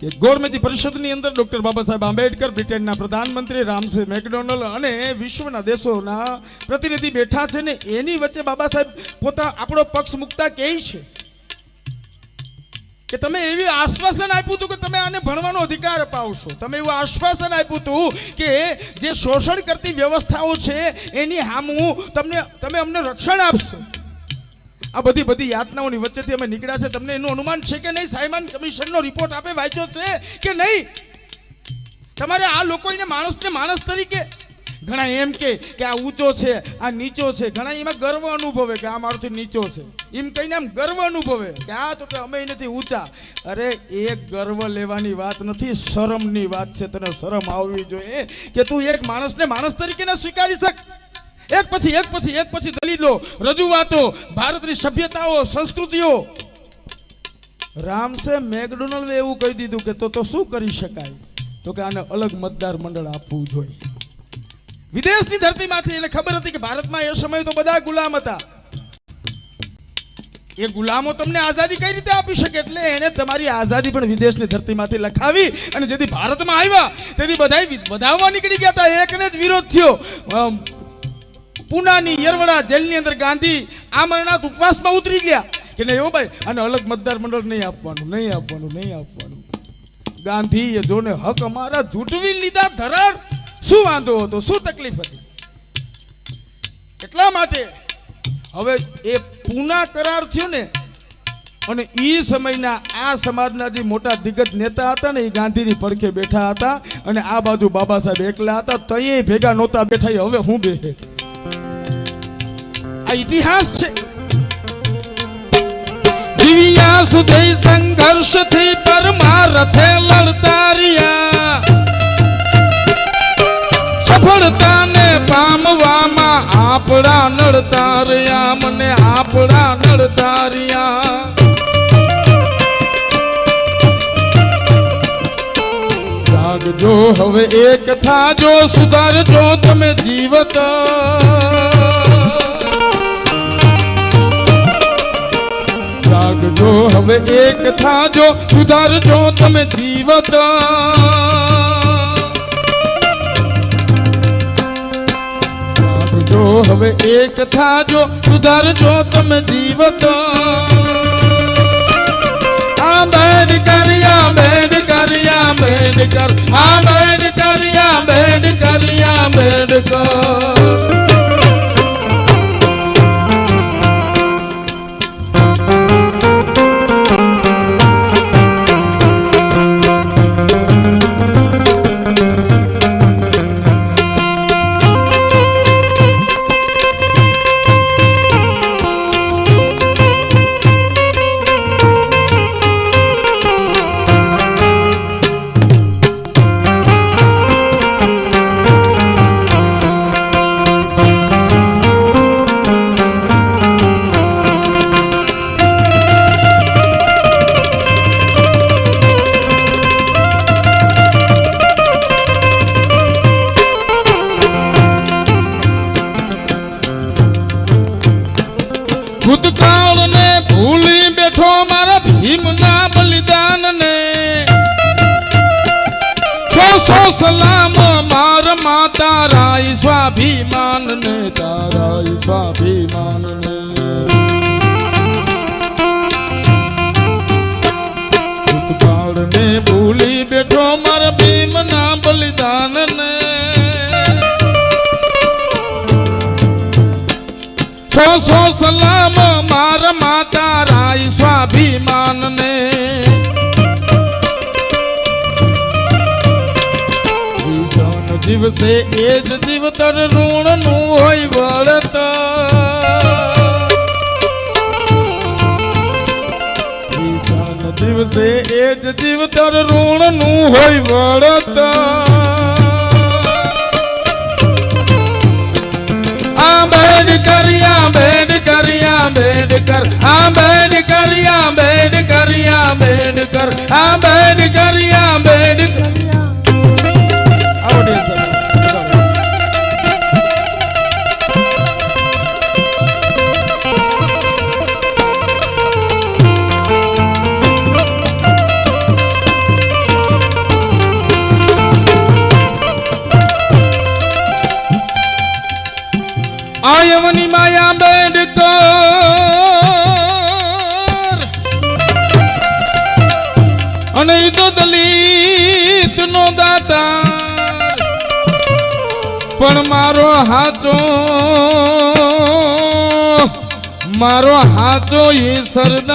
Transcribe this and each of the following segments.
કે ગોળમેજી પરિષદની અંદર ડોક્ટર બાબા સાહેબ આંબેડકર, બ્રિટનના પ્રધાનમંત્રી રામસે મેકડોનલ્ડ અને વિશ્વના દેશોના પ્રતિનિધિ બેઠા છે ને એની વચ્ચે બાબા સાહેબ પોતા આપણો પક્ષ મુકતા કહે છે કે તમે એવી આશ્વાસન આપ્યું હતું કે તમે આને ભણવાનો અધિકાર અપાવશો. તમે એવું આશ્વાસન આપ્યું હતું કે જે શોષણ કરતી વ્યવસ્થાઓ છે એની સામું તમે અમને રક્ષણ આપશો. આ બધી યાતનાઓની વચ્ચેથી અમે નીકળ્યા છે. તમને એનું અનુમાન છે કે નહીં? સાયમન કમિશનનો રિપોર્ટ આપે વાંચ્યો છે કે નહીં? તમારે આ લોકોને માણસને માણસ તરીકે ઘણા એમ કે આ ઊંચો છે, આ નીચો છે, ઘણા એમાં ગર્વ અનુભવે કે આ મારાથી નીચો છે, એમ કહીને આમ ગર્વ અનુભવે કે આ તો કે અમે નથી ઊંચા. અરે એક ગર્વ લેવાની વાત નથી, શરમની વાત છે. તને શરમ આવવી જોઈએ કે તું એક માણસને માણસ તરીકે ન સ્વીકારી શક. એક પછી દલીલો, રજૂઆતો, ભારતની સભ્યતાઓ, સંસ્કૃતિઓ. રામસે મેકડોનલ્ડે એવું કહી દીધું કે તો શું કરી શકાય? તો કે આને અલગ મતદાર મંડળ આપવું જોઈએ. વિદેશની ધરતીમાંથી એને ખબર હતી કે ભારતમાં એ સમયે તો બધા ગુલામ હતા. એ ગુલામો તમને આઝાદી કઈ રીતે આપી શકે? એટલે એને તમારી આઝાદી પણ વિદેશની ધરતીમાંથી લખાવી અને જેથી ભારતમાં આવ્યા તેથી બધામાં નીકળી ગયા હતા. એકને જ વિરોધ થયો. પૂનાની યરવડા જેલની અંદર ગાંધી આમરણાથ ઉપવાસમાં ઉતરી ગયા કે નહીં હો ભાઈ, આને અલગ મતદાર મંડળ નહીં આપવાનું. ગાંધીએ જોને હક અમારા જૂટવી લીધા ધરાર. શું વાંધો હતો? શું તકલીફ હતી? એટલા માટે હવે એ પૂના કરાર થયો ને, અને એ સમયના આ સમાજના જે મોટા દિગ્ગજ નેતા હતા ને એ ગાંધીની પડખે બેઠા હતા અને આ બાજુ બાબા સાહેબ એકલા હતા. તઈએ ભેગા નહોતા બેઠા. હવે હું બે આ ઇતિહાસ છે. જીવ્યા સુધી સંઘર્ષથી પરમાર્થે લડતા રહ્યા, સફળતાને પામવામાં આપણા નડતા રહ્યા, મને આપણા નડતા રહ્યા. જાગજો હવે એક થાજો, સુધારજો તમે જીવત. જાગજો હવે એક થાજો, સુધારજો તમે જીવત. જાગજો હવે એક થાજો, સુધારજો તમે જીવત. આંબેડકર આંબેડકર આંબેડકર આંબેડકર આંબેડકર આંબેડકર. ભૂતકાળને ભૂલી બેઠો મારા ભીમના બલિદાનને. સો સલામ માર માતા રાય સ્વાભિમાનને, તારા સ્વાભિમાનને. ભૂતકાળને ભૂલી બેઠો મારા ભીમના બલિદાનને. સો સલામ મારા માતા રાય સ્વાભિમાનને. દિવસે એ જ જીવતર ઋણનું હોય વળતર. દિવસે એ જ જીવતર ઋણનું હોય વળતર. આંબેડકર આંબેડકર આંબેડકર આંબેડકર આંબેડકર આંબેડકર આંબેડકર આંબેડકર. અને ઈ તો દલિત નો દાતા પણ મારો હાચો ઈ સરદાર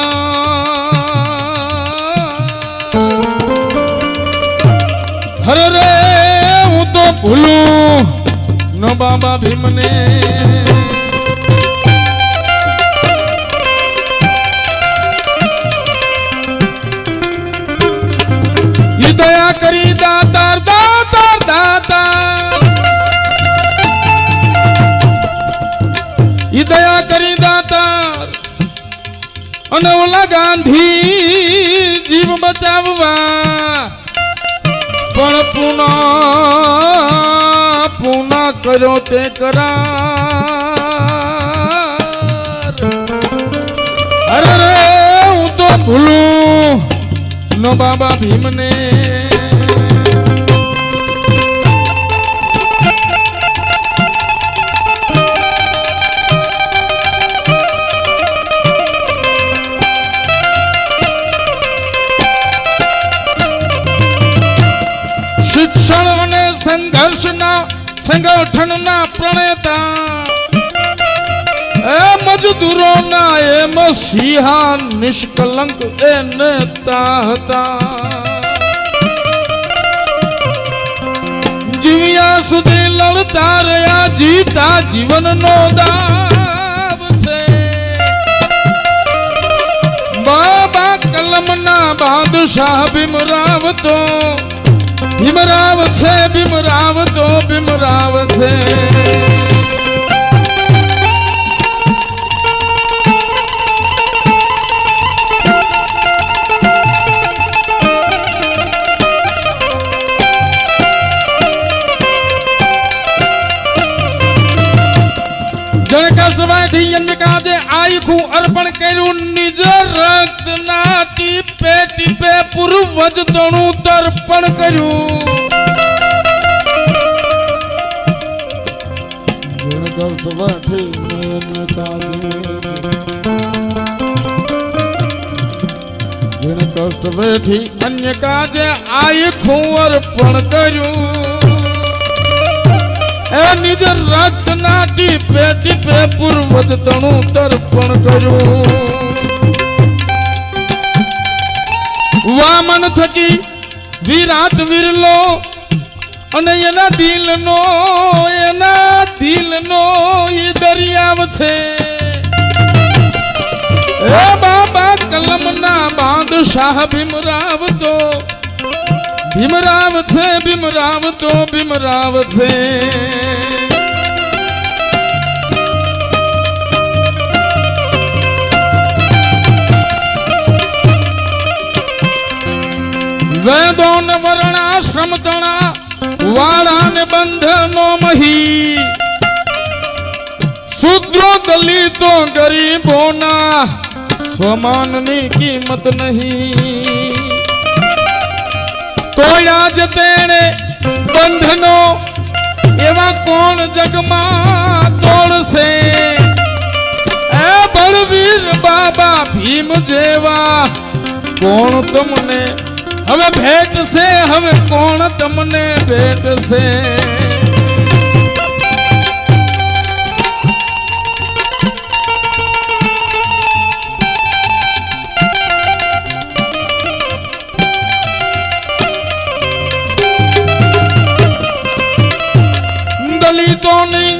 હરે રે હું તો ભૂલું ન બાબા ભીમને ઈ દયા કરી દાતાર દાતાર દાતાર ઈ દયા કરી દાતાર અને ઓલા ગાંધી જીવ બચાવવા પણ પુના કર્યો તે કરાર અરે રે હું તો ભૂલું ન બાબા ભીમને શિક્ષણ અને સંઘર્ષના સંગઠનના પ્રણેતા એ મજદૂરોના એ મસીહા નિષ્કલંક એ નેતા હતા જીવ્યા સુધી લડતા રહ્યા જીતા જીવનનો દાવ છે બાબા કલમના બાદશાહ ભીમરાવ તો ભીમરાવ છે ભીમરાવ તો ભીમરાવ છે જણકાસવાથી યજ્ઞ કાજે આખું અર્પણ કર્યું નિજ રક્ત ના ટીપે ટીપે પૂર્વજ તણું તર્પણ કર્યું જણકાસવાથી અન્ય કાજે આખું અર્પણ કર્યું એ નિજ રક્ત ના ટીપે ટીપે પૂર્વજ તણું તર્પણ કર્યું વામન થકી વિરાટ વિરલો અને એના દિલનો ઈ દરિયાવ છે એ બાબા કલમના બાદશાહ ભીમરાવ તો ભીમરાવ છે ભીમરાવ તો ભીમરાવ છે વેદો ને વર્ણાશ્રમ તણા વાળા ને બંધનો મહી શુદ્રો દલિતો ગરીબોના સ્વમાનની કિંમત નહીં તોડ્યા જ તેણે બંધનો એવા કોણ જગમાં તોડશે એ બળવીર બાબા ભીમ જેવા કોણ તમને હવે ભેટશે હવે કોણ તમને ભેટશે દલિતોની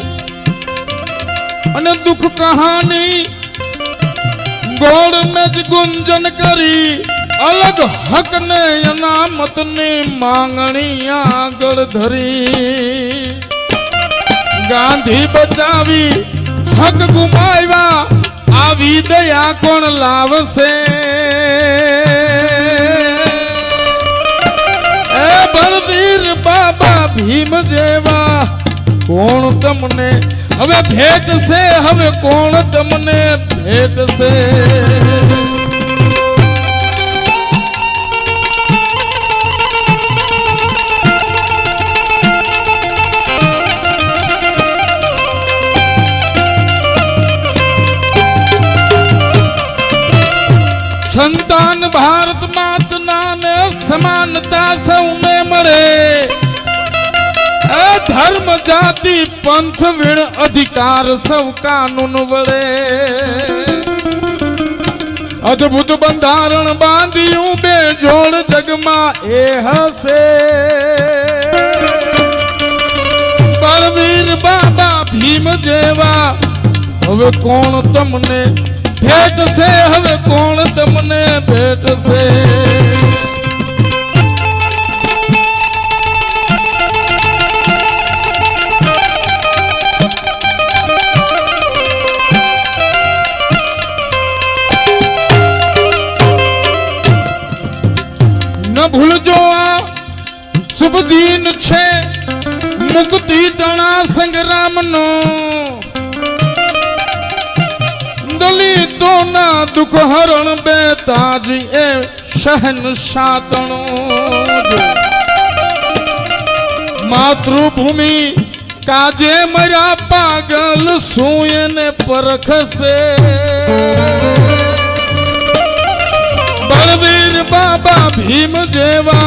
અને દુઃખ કહાની ગોળ મેં જ ગુંજન કરી અલગ હક ને અનામત ની માંગણી આગળ ધરી ગાંધી બચાવી હક ગુમાવ્યા આવી દયા કોણ લાવશે એ બળવીર બાબા ભીમ જેવા કોણ તમને હવે ભેટશે હવે કોણ તમને ભેટશે સંતાન ભારત માતના ને समानता सौने मळे धर्म जाति पंथ विण अधिकार सब कानून वळे अद्भुत बंधारण बांधियों बेजोड़ जगमा ए हसे बलवीर बाबा भीम जेवा हवे कोण तमने भेट से हवे कोण तमने भेट से न भूलजो आ शुभ दिन छे मुक्ति तना संग्राम नो दलितों ना दुख हरण बेताजी ए शहनशाह तणो मातृभूमि काजे मरा पागल सूयन परख से बलवीर बाबा भीम जेवा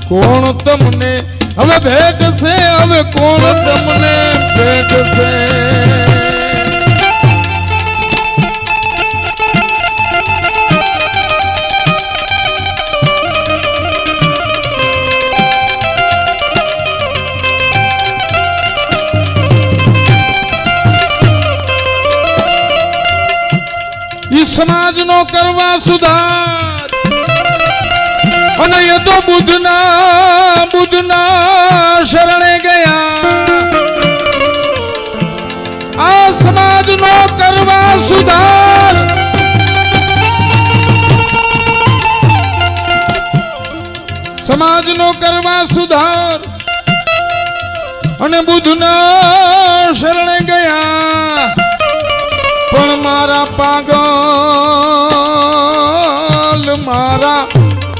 कोण तमने હવે ભેટ છે હવે કોણ તમને ભેટ છે ઈ સમાજનો કરવા સુધાર અને એ તો બુદ્ધના શરણે ગયા આ સમાજનો કરવા સુધાર સમાજનો કરવા સુધાર અને બુદ્ધના શરણે ગયા પણ મારા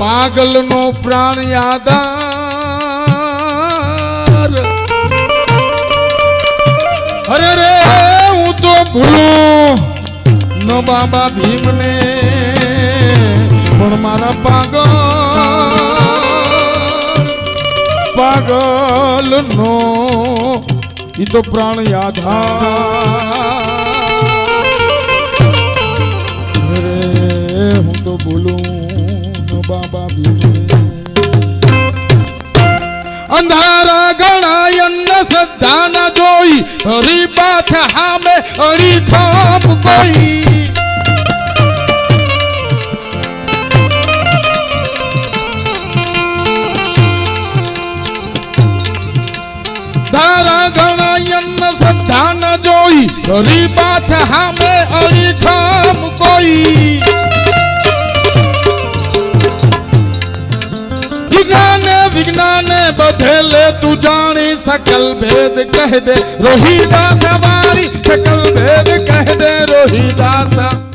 પાગલ નો પ્રાણ યાદાર અરે રે હું તો ભૂલું ન બાબા ભીમને પણ મારા પાગલ નો ઈ તો પ્રાણ યાદાર હું તો બોલું બાબા અંધારા ઘણા અન્ન શ્રદ્ધા ના જોઈ હરી બાથ હામે હરી ઠાપ કોઈ ધારા ઘણા અન્ન શ્રદ્ધા ના જોઈ હરી બાથ હામે હરી ઠાપ કોઈ विज्ञान बधेले तू जानी सकल भेद कह दे रोहिदास वाली सकल भेद कह दे रोहिदास